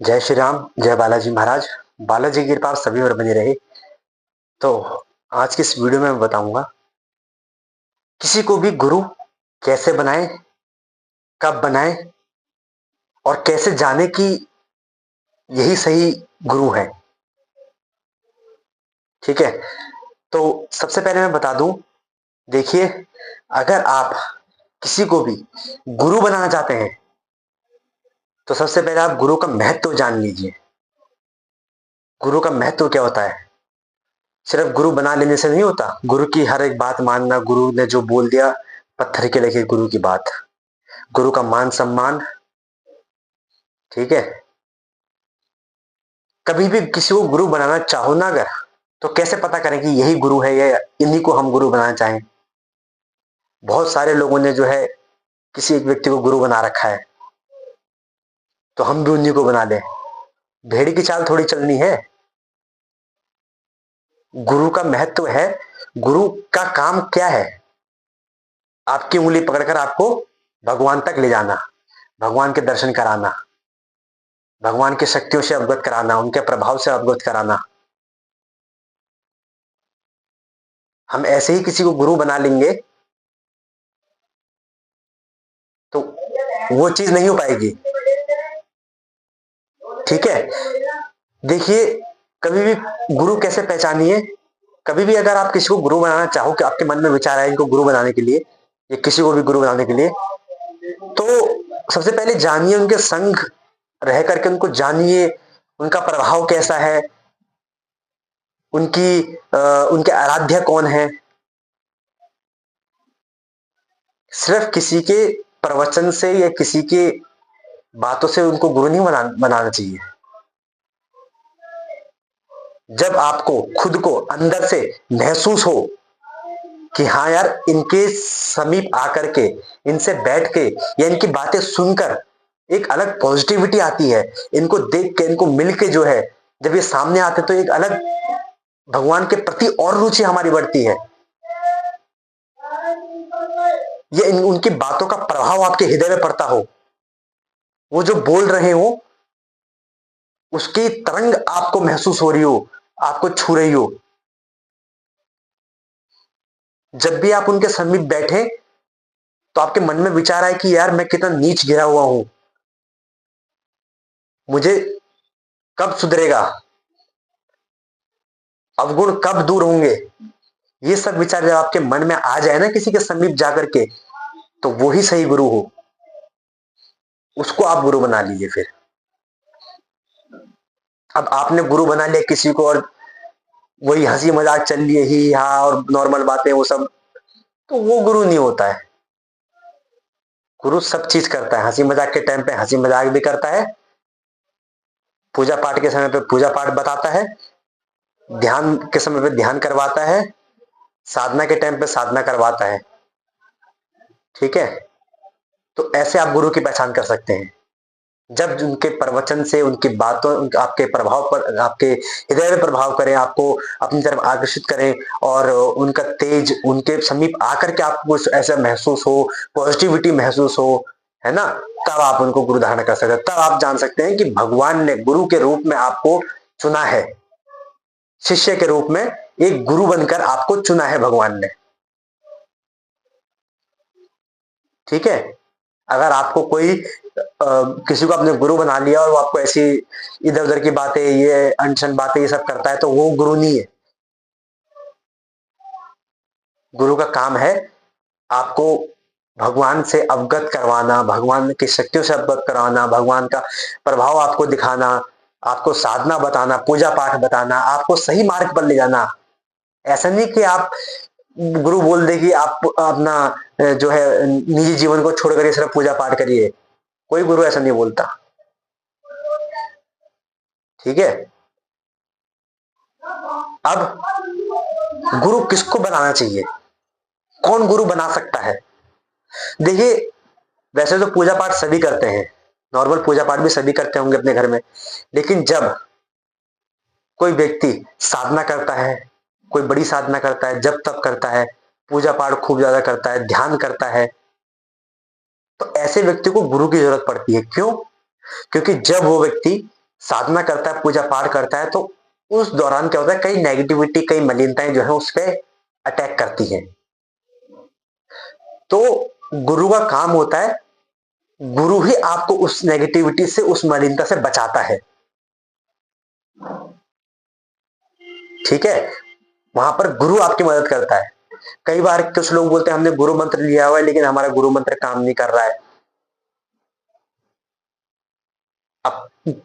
जय श्री राम, जय बालाजी महाराज। बालाजी की कृपा सभी पर बनी रहे। तो आज की इस वीडियो में मैं बताऊंगा किसी को भी गुरु कैसे बनाएं, कब बनाएं और कैसे जाने कि यही सही गुरु है। ठीक है, तो सबसे पहले मैं बता दूं, देखिए, अगर आप किसी को भी गुरु बनाना चाहते हैं तो सबसे पहले आप गुरु का महत्व जान लीजिए। गुरु का महत्व क्या होता है? सिर्फ गुरु बना लेने से नहीं होता। गुरु की हर एक बात मानना, गुरु ने जो बोल दिया पत्थर के लेके गुरु की बात, गुरु का मान सम्मान। ठीक है, कभी भी किसी को गुरु बनाना चाहो ना अगर, तो कैसे पता करें कि यही गुरु है या इन्हीं को हम गुरु बनाना चाहें? बहुत सारे लोगों ने जो है किसी एक व्यक्ति को गुरु बना रखा है, तो हम भी उन्हीं को बना लें। भेड़ की चाल थोड़ी चलनी है। गुरु का महत्व है, गुरु का काम क्या है? आपकी उंगली पकड़कर आपको भगवान तक ले जाना, भगवान के दर्शन कराना, भगवान की शक्तियों से अवगत कराना, उनके प्रभाव से अवगत कराना। हम ऐसे ही किसी को गुरु बना लेंगे तो वो चीज नहीं हो पाएगी। ठीक है, देखिए, कभी भी गुरु कैसे पहचानिए? कभी भी अगर आप किसी को गुरु बनाना चाहो, कि आपके मन में विचार है इनको गुरु बनाने के लिए या किसी को भी गुरु बनाने के लिए, तो सबसे पहले जानिए, उनके संग रह करके उनको जानिए, उनका प्रभाव कैसा है, उनके आराध्य कौन है। सिर्फ किसी के प्रवचन से या किसी के बातों से उनको गुरु नहीं बनाना चाहिए। जब आपको खुद को अंदर से महसूस हो कि हाँ यार, इनके समीप आकर के, इनसे बैठ के या इनकी बातें सुनकर एक अलग पॉजिटिविटी आती है, इनको देख के, इनको मिल के जो है, जब ये सामने आते तो एक अलग भगवान के प्रति और रुचि हमारी बढ़ती है। ये उनकी बातों का प्रभाव आपके हृदय में पड़ता हो, वो जो बोल रहे हो उसकी तरंग आपको महसूस हो रही हो, आपको छू रही हो। जब भी आप उनके समीप बैठे तो आपके मन में विचार आए कि यार, मैं कितना नीच गिरा हुआ हूं, मुझे कब सुधरेगा, अवगुण कब दूर होंगे। ये सब विचार जब आपके मन में आ जाए ना किसी के समीप जाकर के, तो वो ही सही गुरु हो, उसको आप गुरु बना लीजिए। फिर अब आपने गुरु बना लिया किसी को और वही हंसी मजाक चल रही है, ही हाँ और नॉर्मल बातें वो सब, तो वो गुरु नहीं होता है। गुरु सब चीज करता है, हंसी मजाक के टाइम पे हंसी मजाक भी करता है, पूजा पाठ के समय पे पूजा पाठ बताता है, ध्यान के समय पे ध्यान करवाता है, साधना के टाइम पे साधना करवाता है। ठीक है, तो ऐसे आप गुरु की पहचान कर सकते हैं जब उनके प्रवचन से, उनकी बातों, आपके प्रभाव पर, आपके हृदय में प्रभाव करें, आपको अपनी तरफ आकर्षित करें और उनका तेज उनके समीप आकर के आपको ऐसा महसूस हो, पॉजिटिविटी महसूस हो, है ना, तब आप उनको गुरु धारण कर सकते हैं। तब आप जान सकते हैं कि भगवान ने गुरु के रूप में आपको चुना है, शिष्य के रूप में एक गुरु बनकर आपको चुना है भगवान ने। ठीक है, अगर आपको कोई किसी को आपने गुरु बना लिया और वो आपको ऐसी इधर उधर की बातें, ये अनशन बातें ये सब करता है, तो वो गुरु नहीं है। गुरु का काम है आपको भगवान से अवगत करवाना, भगवान की शक्तियों से अवगत करवाना, भगवान का प्रभाव आपको दिखाना, आपको साधना बताना, पूजा पाठ बताना, आपको सही मार्ग पर ले जाना। ऐसा नहीं कि आप गुरु बोल दे कि आप अपना जो है निजी जीवन को छोड़ कर सिर्फ पूजा पाठ करिए। कोई गुरु ऐसा नहीं बोलता। ठीक है, अब गुरु किसको बनाना चाहिए, कौन गुरु बना सकता है? देखिए, वैसे तो पूजा पाठ सभी करते हैं, नॉर्मल पूजा पाठ भी सभी करते होंगे अपने घर में, लेकिन जब कोई व्यक्ति साधना करता है, कोई बड़ी साधना करता है, जब तब करता है, पूजा पाठ खूब ज्यादा करता है, ध्यान करता है, तो ऐसे व्यक्ति को गुरु की जरूरत पड़ती है। क्यों? क्योंकि जब वो व्यक्ति साधना करता है, पूजा पाठ करता है, तो उस दौरान क्या होता है, कई नेगेटिविटी, कई मलिनताएं जो है उस पर अटैक करती हैं। तो गुरु का काम होता है, गुरु ही आपको उस नेगेटिविटी से, उस मलिनता से बचाता है। ठीक है, वहां पर गुरु आपकी मदद करता है। कई बार कुछ लोग बोलते हैं हमने गुरु मंत्र लिया हुआ है लेकिन हमारा गुरु मंत्र काम नहीं कर रहा है।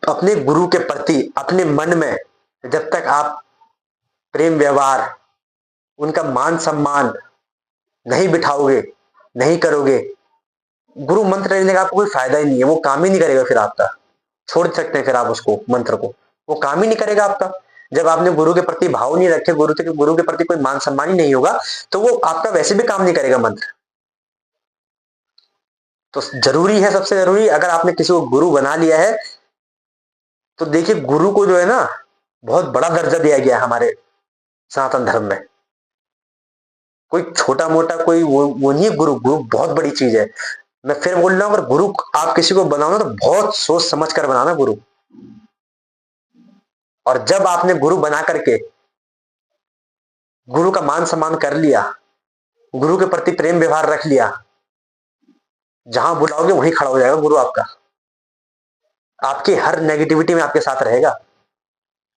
अपने गुरु के प्रति अपने मन में जब तक आप प्रेम व्यवहार, उनका मान सम्मान नहीं बिठाओगे, नहीं करोगे, गुरु मंत्र लेने का आपको कोई फायदा ही नहीं है, वो काम ही नहीं करेगा। फिर आपका छोड़ सकते हैं, फिर आप उसको मंत्र को, वो काम ही नहीं करेगा आपका। जब आपने गुरु के प्रति भाव नहीं रखे, गुरु के प्रति कोई मान सम्मान ही नहीं होगा, तो वो आपका वैसे भी काम नहीं करेगा मंत्र। तो जरूरी है, सबसे जरूरी, अगर आपने किसी को गुरु बना लिया है तो देखिए, गुरु को जो है ना बहुत बड़ा दर्जा दिया गया है हमारे सनातन धर्म में। कोई छोटा मोटा कोई वो नहीं है, गुरु गुरु बहुत बड़ी चीज है। मैं फिर बोल रहा हूं, अगर गुरु आप किसी को बनाओ ना तो बहुत सोच समझ कर बनाना गुरु। और जब आपने गुरु बना करके गुरु का मान सम्मान कर लिया, गुरु के प्रति प्रेम व्यवहार रख लिया, जहां बुलाओगे वहीं खड़ा हो जाएगा गुरु आपका। आपकी हर नेगेटिविटी में आपके साथ रहेगा,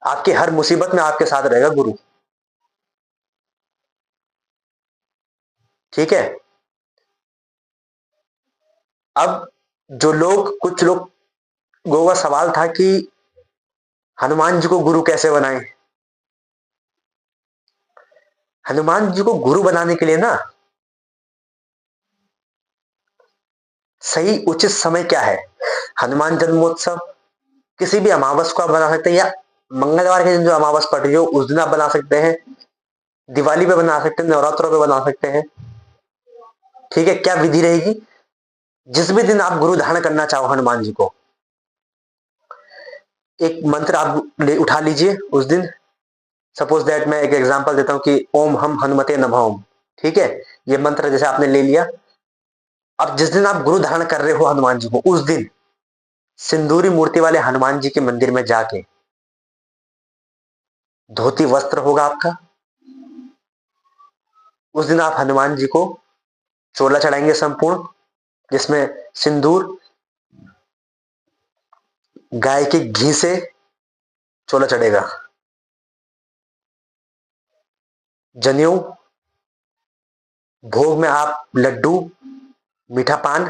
आपकी हर मुसीबत में आपके साथ रहेगा गुरु। ठीक है। अब जो लोग, कुछ लोगों का सवाल था कि हनुमान जी को गुरु कैसे बनाएं। हनुमान जी को गुरु बनाने के लिए ना सही उचित समय क्या है, हनुमान जन्मोत्सव, किसी भी अमावस को आप बना सकते हैं, या मंगलवार के दिन जो अमावस पड़ रही हो उस दिन आप बना सकते हैं, दिवाली पे बना सकते हैं, नवरात्रों पे बना सकते हैं। ठीक है, क्या विधि रहेगी, जिस भी दिन आप गुरु धारण करना चाहो हनुमान जी को, एक मंत्र आप उठा लीजिए उस दिन। सपोज दैट मैं एक एग्जांपल देता हूं कि ओम हम हनुमते नमः ओम। ठीक है, ये मंत्र जैसे आपने ले लिया। अब जिस दिन आप गुरु धारण कर रहे हो हनुमान जी को, उस दिन सिंदूरी मूर्ति वाले हनुमान जी के मंदिर में जाके, धोती वस्त्र होगा आपका, उस दिन आप हनुमान जी को चोला चढ़ाएंगे संपूर्ण, जिसमें सिंदूर, गाय के घी से चोला चढ़ेगा, जनेऊ, भोग में आप लड्डू, मीठा पान।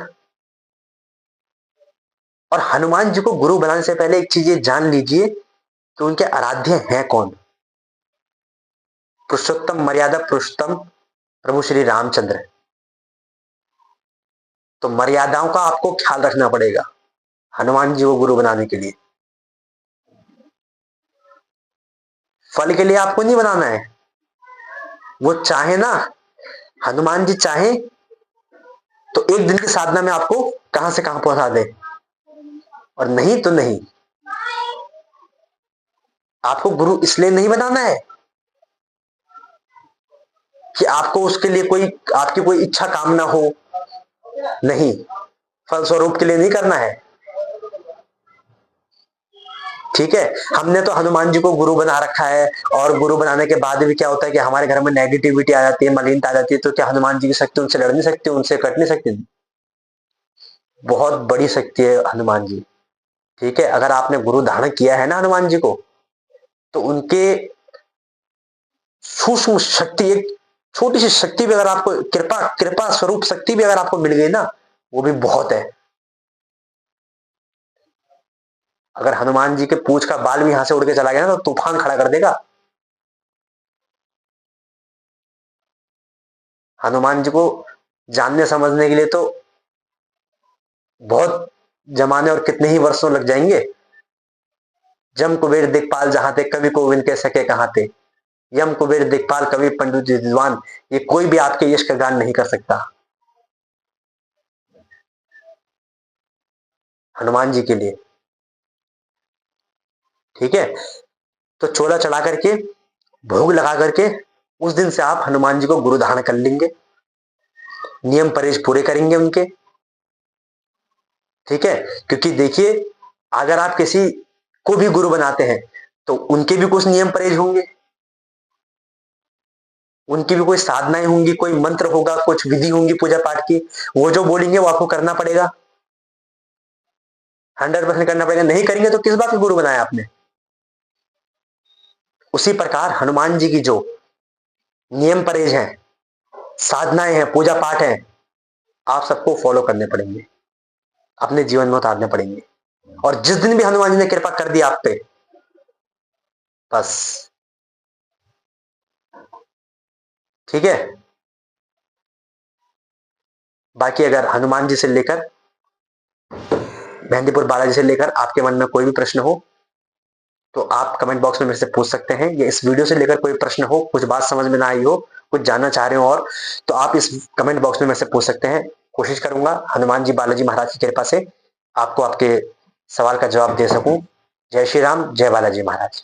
और हनुमान जी को गुरु बनाने से पहले एक चीज ये जान लीजिए कि उनके आराध्य हैं कौन। पुरुषोत्तम, मर्यादा पुरुषोत्तम प्रभु श्री रामचंद्र। तो मर्यादाओं का आपको ख्याल रखना पड़ेगा हनुमान जी को गुरु बनाने के लिए। फल के लिए आपको नहीं बनाना है, वो चाहे ना, हनुमान जी चाहे तो एक दिन की साधना में आपको कहां से कहां पहुंचा दे, और नहीं तो नहीं। आपको गुरु इसलिए नहीं बनाना है कि आपको उसके लिए कोई, आपकी कोई इच्छा कामना हो, नहीं, फलस्वरूप के लिए नहीं करना है। ठीक है, हमने तो हनुमान जी को गुरु बना रखा है, और गुरु बनाने के बाद भी क्या होता है कि हमारे घर में नेगेटिविटी आ जाती है, मलिनता आ जाती है, तो क्या हनुमान जी की शक्ति उनसे लड़ नहीं सकती, उनसे कट नहीं सकती? बहुत बड़ी शक्ति है हनुमान जी। ठीक है, अगर आपने गुरु धारण किया है ना हनुमान जी को, तो उनके सूक्ष्म शक्ति, एक छोटी सी शक्ति भी अगर आपको, कृपा कृपा स्वरूप शक्ति भी अगर आपको मिल गई ना, वो भी बहुत है। अगर हनुमान जी के पूंछ का बाल भी यहां से उड़ के चला गया ना तो तूफान खड़ा कर देगा। हनुमान जी को जानने समझने के लिए तो बहुत जमाने और कितने ही वर्षों लग जाएंगे। जम कुबेर दिखपाल जहां थे, कवि कोविंद के सके कहां थे। यम कुबेर दिखपाल कवि पंडित विद्वान, ये कोई भी आपके यश का गान नहीं कर सकता हनुमान जी के लिए। ठीक है, तो चोला चढ़ा करके, भोग लगा करके, उस दिन से आप हनुमान जी को गुरु धारण कर लेंगे, नियम परहेज पूरे करेंगे उनके। ठीक है, क्योंकि देखिए, अगर आप किसी को भी गुरु बनाते हैं तो उनके भी कुछ नियम परहेज होंगे, उनकी भी कोई साधनाएं होंगी, कोई मंत्र होगा, कुछ विधि होंगी पूजा पाठ की, वो जो बोलेंगे वो आपको करना पड़ेगा, 100% करना पड़ेगा। नहीं करेंगे तो किस बात के गुरु बनाया आपने। उसी प्रकार हनुमान जी की जो नियम परहेज हैं, साधनाएं हैं, पूजा पाठ हैं, आप सबको फॉलो करने पड़ेंगे, अपने जीवन में उतारने पड़ेंगे। और जिस दिन भी हनुमान जी ने कृपा कर दी आप पे, बस ठीक है। बाकी अगर हनुमान जी से लेकर मेहंदीपुर बालाजी से लेकर आपके मन में कोई भी प्रश्न हो तो आप कमेंट बॉक्स में मेरे से पूछ सकते हैं, या इस वीडियो से लेकर कोई प्रश्न हो, कुछ बात समझ में ना आई हो, कुछ जानना चाह रहे हो और, तो आप इस कमेंट बॉक्स में मेरे से पूछ सकते हैं। कोशिश करूंगा हनुमान जी बालाजी महाराज की कृपा से आपको आपके सवाल का जवाब दे सकूं। जय श्री राम, जय बालाजी महाराज।